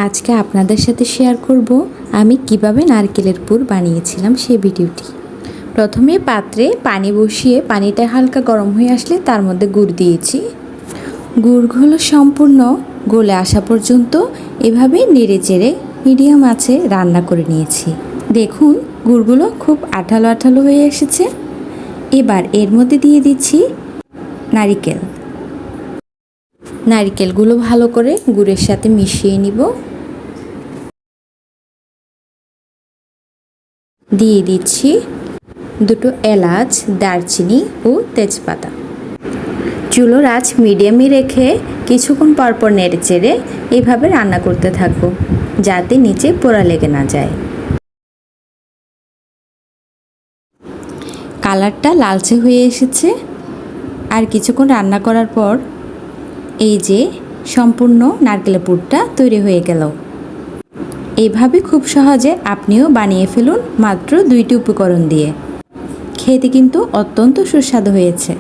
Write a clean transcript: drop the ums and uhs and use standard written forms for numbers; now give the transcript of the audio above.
আজকে আপনাদের সাথে শেয়ার করব আমি কিভাবে নারকেলের পুর বানিয়েছিলাম সেই ভিডিওটি। প্রথমে পাত্রে পানি বসিয়ে পানিটা হালকা গরম হয়ে আসলে তার মধ্যে গুড় দিয়েছি। গুড়গুলো সম্পূর্ণ গলে আসা পর্যন্ত এভাবে নেড়ে চেড়ে মিডিয়াম আঁচে রান্না করে নিয়েছি। দেখুন গুড়গুলো খুব আঠালো আঠালো হয়ে এসেছে। এবার এর মধ্যে দিয়ে দিচ্ছি নারকেলগুলো ভালো করে গুড়ের সাথে মিশিয়ে নিব। দিয়ে দিচ্ছি দুটো এলাচ, দারচিনি ও তেজপাতা। চুলোর আঁচ মিডিয়ামে রেখে কিছুক্ষণ পরপর নেড়ে চেড়ে এইভাবে রান্না করতে থাকবো যাতে নিচে পোড়া লেগে না যায়। কালারটা লালচে হয়ে এসেছে। আর কিছুক্ষণ রান্না করার পর এই যে সম্পূর্ণ নারকেলের পুরটা তৈরি হয়ে গেল। এইভাবে খুব সহজে আপনিও বানিয়ে ফেলুন মাত্র 2টি উপকরণ দিয়ে। খেতে কিন্তু অত্যন্ত সুস্বাদু হয়েছে।